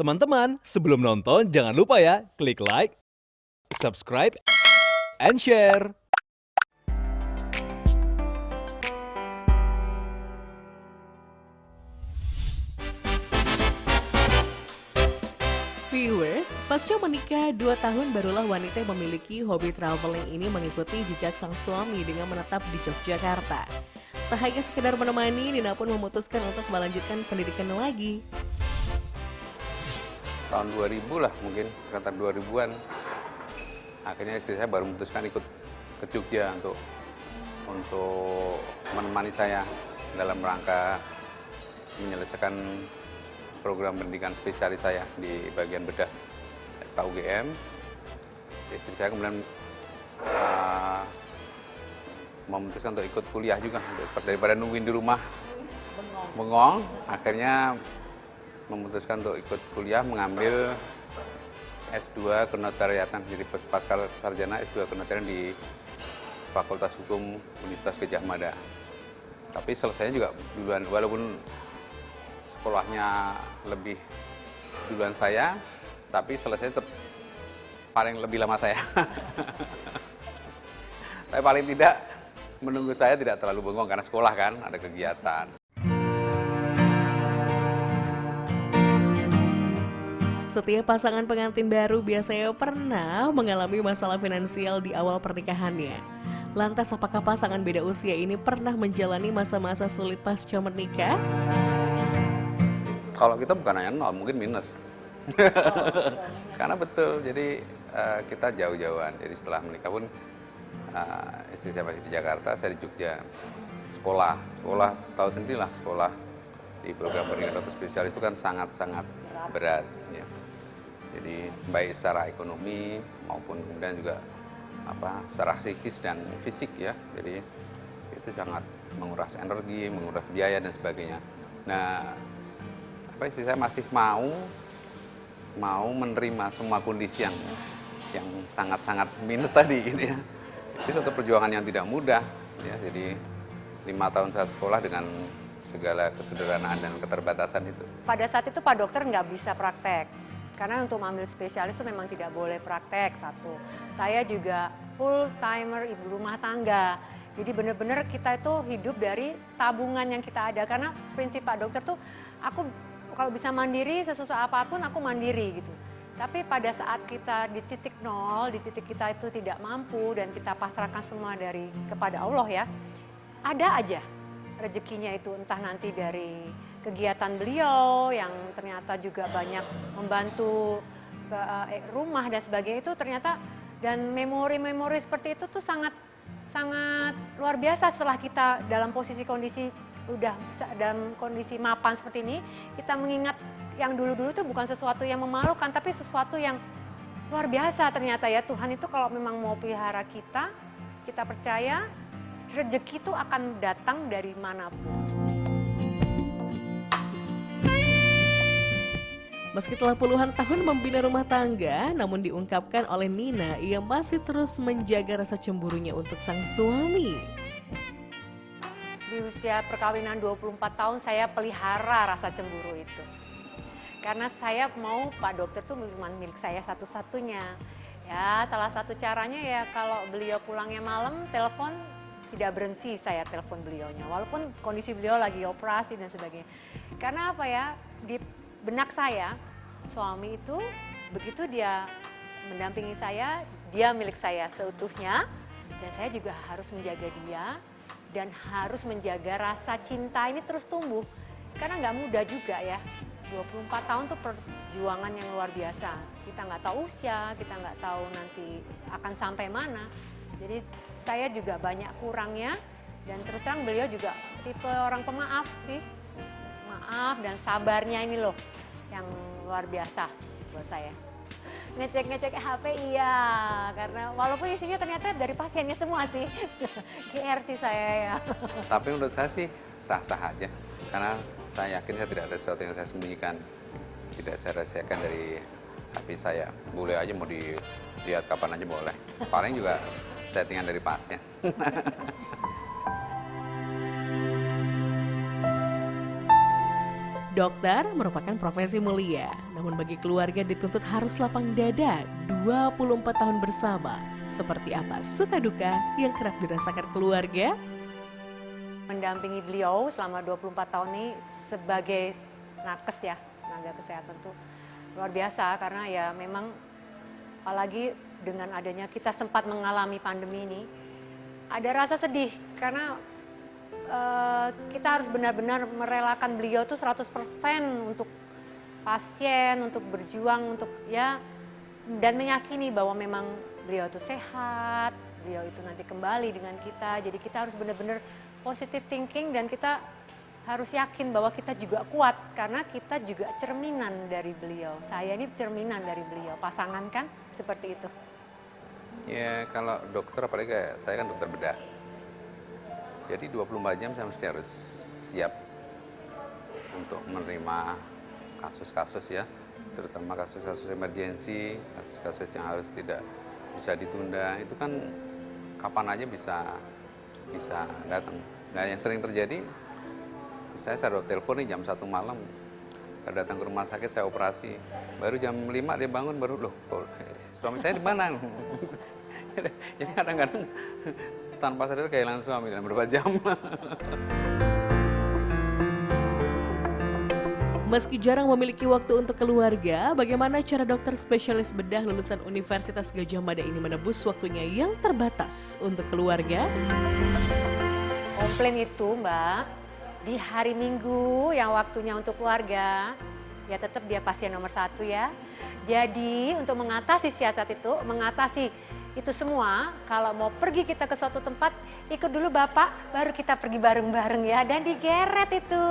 Teman-teman, sebelum nonton jangan lupa ya, klik like, subscribe, and share. Viewers, pasca menikah 2 tahun barulah wanita yang memiliki hobi traveling ini mengikuti jejak sang suami dengan menetap di Yogyakarta. Tak hanya sekedar menemani, Nina pun memutuskan untuk melanjutkan pendidikan lagi. Tahun 2000 lah mungkin, sekitar 2000-an. Akhirnya istri saya baru memutuskan ikut ke Jogja untuk menemani saya dalam rangka menyelesaikan program pendidikan spesialis saya di bagian bedah FKUGM. Istri saya kemudian memutuskan untuk ikut kuliah juga, daripada nungguin di rumah bengong, akhirnya memutuskan untuk ikut kuliah mengambil S2 Kenotariatan, jadi pasca sarjana S2 Kenotariatan di Fakultas Hukum Universitas Gadjah Mada. Tapi selesainya juga duluan, walaupun sekolahnya lebih duluan saya, tapi selesai tetap paling lebih lama saya. Tapi paling tidak menunggu saya tidak terlalu bengong karena sekolah kan, ada kegiatan. Setiap pasangan pengantin baru biasanya pernah mengalami masalah finansial di awal pernikahannya. Lantas apakah pasangan beda usia ini pernah menjalani masa-masa sulit pasca menikah? Kalau kita bukan hanya nol, mungkin minus. Karena betul, jadi kita jauh-jauhan. Jadi setelah menikah pun istri saya masih di Jakarta, saya di Jogja. Sekolah tahu sendirilah, sekolah di program pendidikan dokter spesialis itu kan sangat-sangat berat. Ya. Jadi baik secara ekonomi maupun kemudian juga secara psikis dan fisik ya. Jadi itu sangat menguras energi, menguras biaya dan sebagainya. Nah, istri saya masih mau menerima semua kondisi yang sangat-sangat minus tadi gitu ya. Itu suatu perjuangan yang tidak mudah ya. Jadi 5 tahun saya sekolah dengan segala kesederhanaan dan keterbatasan itu. Pada saat itu Pak Dokter nggak bisa praktek, karena untuk mengambil spesialis itu memang tidak boleh praktek, satu. Saya juga full timer ibu rumah tangga, jadi benar-benar kita itu hidup dari tabungan yang kita ada, karena prinsip Pak Dokter tuh aku kalau bisa mandiri, sesusah apapun aku mandiri gitu. Tapi pada saat kita di titik nol, di titik kita itu tidak mampu dan kita pasrahkan semua kepada Allah ya, ada aja rezekinya itu, entah nanti dari kegiatan beliau yang ternyata juga banyak membantu ke rumah dan sebagainya itu ternyata, dan memori-memori seperti itu tuh sangat luar biasa setelah kita dalam kondisi udah dalam kondisi mapan seperti ini, kita mengingat yang dulu-dulu tuh bukan sesuatu yang memalukan, tapi sesuatu yang luar biasa ternyata ya. Tuhan itu kalau memang mau pelihara kita percaya rezeki itu akan datang dari manapun. Meski telah puluhan tahun membina rumah tangga, namun diungkapkan oleh Nina, ia masih terus menjaga rasa cemburunya untuk sang suami. Di usia perkawinan 24 tahun saya pelihara rasa cemburu itu. Karena saya mau Pak Dokter tuh cuma milik saya satu-satunya. Ya, salah satu caranya ya kalau beliau pulangnya malam, telepon tidak berhenti saya telepon beliaunya. Walaupun kondisi beliau lagi operasi dan sebagainya. Karena apa ya, di benak saya, suami itu begitu dia mendampingi saya, dia milik saya seutuhnya. Dan saya juga harus menjaga dia dan harus menjaga rasa cinta ini terus tumbuh. Karena nggak mudah juga ya. 24 tahun tuh perjuangan yang luar biasa. Kita nggak tahu usia, kita nggak tahu nanti akan sampai mana. Jadi saya juga banyak kurangnya, dan terus terang beliau juga tipe orang pemaaf sih. Maaf dan sabarnya ini loh yang luar biasa buat saya. Ngecek HP iya, karena walaupun isinya ternyata dari pasiennya semua sih. GR sih saya ya. Tapi menurut saya sih sah-sah aja. Karena saya yakin saya tidak ada sesuatu yang saya sembunyikan. Tidak saya rahasiakan dari HP saya. Boleh aja mau dilihat kapan aja boleh. Paling juga settingan dari pasien. Dokter merupakan profesi mulia, namun bagi keluarga dituntut harus lapang dada 24 tahun bersama. Seperti apa suka duka yang kerap dirasakan keluarga? Mendampingi beliau selama 24 tahun ini sebagai nakes ya, tenaga kesehatan tuh luar biasa karena ya memang apalagi dengan adanya kita sempat mengalami pandemi ini, ada rasa sedih karena kita harus benar-benar merelakan beliau tuh 100% untuk pasien, untuk berjuang, untuk ya dan meyakini bahwa memang beliau itu sehat, beliau itu nanti kembali dengan kita. Jadi kita harus benar-benar positive thinking dan kita harus yakin bahwa kita juga kuat karena kita juga cerminan dari beliau. Saya ini cerminan dari beliau, pasangan kan seperti itu. Ya kalau dokter apalagi kayak saya kan dokter bedah. Jadi 24 jam saya mesti harus siap untuk menerima kasus-kasus ya, terutama kasus-kasus emergensi, kasus-kasus yang harus tidak bisa ditunda. Itu kan kapan aja bisa datang. Nah yang sering terjadi, saya telepon nih jam 1 malam, datang ke rumah sakit saya operasi, baru jam 5 dia bangun baru loh, suami saya di mana? Jadi kadang-kadang tanpa sadar kehilangan suami dalam beberapa jam. Meski jarang memiliki waktu untuk keluarga, bagaimana cara dokter spesialis bedah lulusan Universitas Gadjah Mada ini menebus waktunya yang terbatas untuk keluarga? Komplain itu Mbak, di hari Minggu yang waktunya untuk keluarga, ya tetap dia pasien nomor 1 ya. Jadi untuk mengatasi siasat itu, mengatasi itu semua, kalau mau pergi kita ke suatu tempat, ikut dulu Bapak, baru kita pergi bareng-bareng ya, dan digeret itu.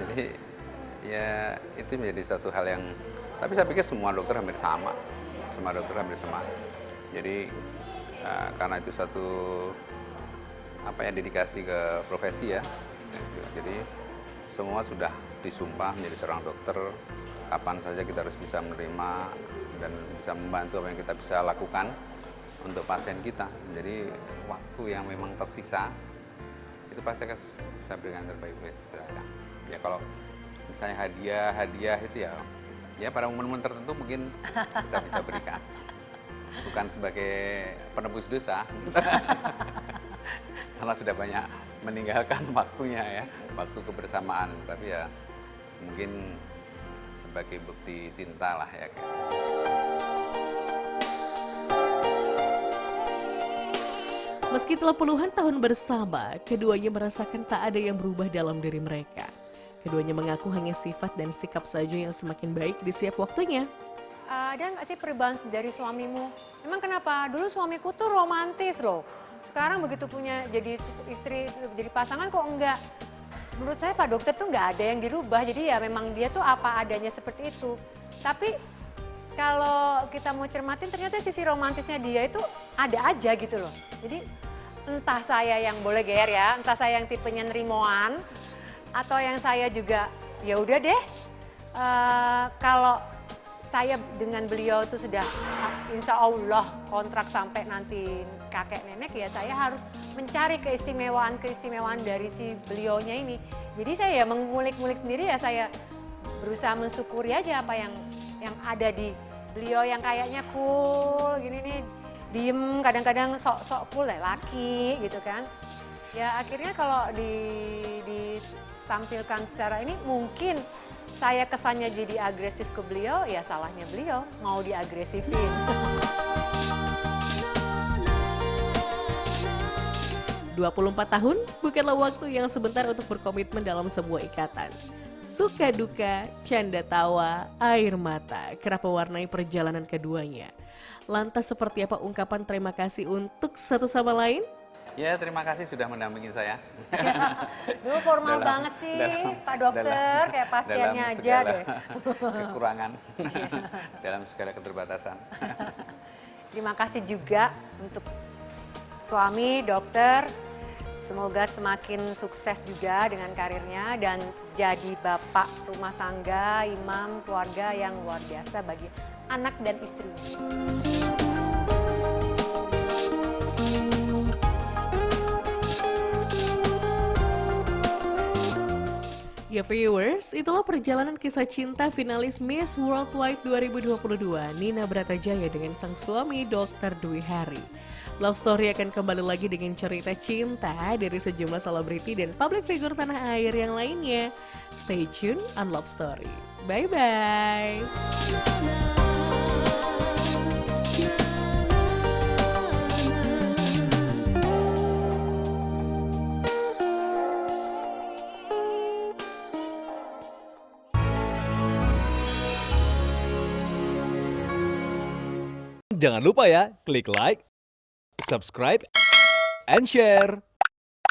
Jadi ya itu menjadi satu hal yang, tapi saya pikir semua dokter hampir sama, Jadi karena itu satu dedikasi ke profesi ya. Jadi semua sudah disumpah menjadi seorang dokter, kapan saja kita harus bisa menerima dan bisa membantu apa yang kita bisa lakukan untuk pasien kita. Jadi waktu yang memang tersisa itu pasti akan saya berikan terbaik buat saya. Ya kalau misalnya hadiah itu ya pada momen-momen tertentu mungkin kita bisa berikan. Bukan sebagai penebus dosa. Karena sudah banyak meninggalkan waktunya ya, waktu kebersamaan. Tapi ya mungkin sebagai bukti cinta lah ya. Meski telah puluhan tahun bersama, keduanya merasakan tak ada yang berubah dalam diri mereka. Keduanya mengaku hanya sifat dan sikap saja yang semakin baik di setiap waktunya. Ada nggak sih perubahan dari suamimu? Emang kenapa? Dulu suamiku tuh romantis loh. Sekarang begitu punya jadi istri, jadi pasangan kok enggak? Menurut saya Pak Dokter tuh nggak ada yang dirubah. Jadi ya memang dia tuh apa adanya seperti itu. Tapi kalau kita mau cermatin ternyata sisi romantisnya dia itu ada aja gitu loh. Jadi entah saya yang boleh GR ya, entah saya yang tipenya nerimoan, atau yang saya juga ya udah deh. Kalau saya dengan beliau itu sudah insya Allah kontrak sampai nanti kakek nenek, ya saya harus mencari keistimewaan dari si beliaunya ini. Jadi saya ya mengulik-ngulik sendiri ya, saya berusaha mensyukuri aja apa yang ada di beliau yang kayaknya cool gini nih, diem kadang-kadang sok-sok cool laki gitu kan. Ya akhirnya kalau ditampilkan secara ini mungkin saya kesannya jadi agresif ke beliau, ya salahnya beliau mau diagresifin. ...24 tahun bukanlah waktu yang sebentar untuk berkomitmen dalam sebuah ikatan. Suka duka, canda tawa, air mata kerap mewarnai perjalanan keduanya. Lantas seperti apa ungkapan terima kasih untuk satu sama lain? Ya terima kasih sudah mendampingi saya. Dulu formal banget sih Pak Dokter, kayak pasiennya aja deh. Kekurangan, dalam segala keterbatasan. Terima kasih juga untuk suami dokter. Semoga semakin sukses juga dengan karirnya dan jadi bapak rumah tangga, imam keluarga yang luar biasa bagi anak dan istrinya. Ya viewers, itulah perjalanan kisah cinta finalis Miss Worldwide 2022 Nina Bratajaya dengan sang suami Dr. Dwi Hari. Love Story akan kembali lagi dengan cerita cinta dari sejumlah selebriti dan public figure tanah air yang lainnya. Stay tune on Love Story. Bye-bye. Jangan lupa ya, klik like, subscribe, and share.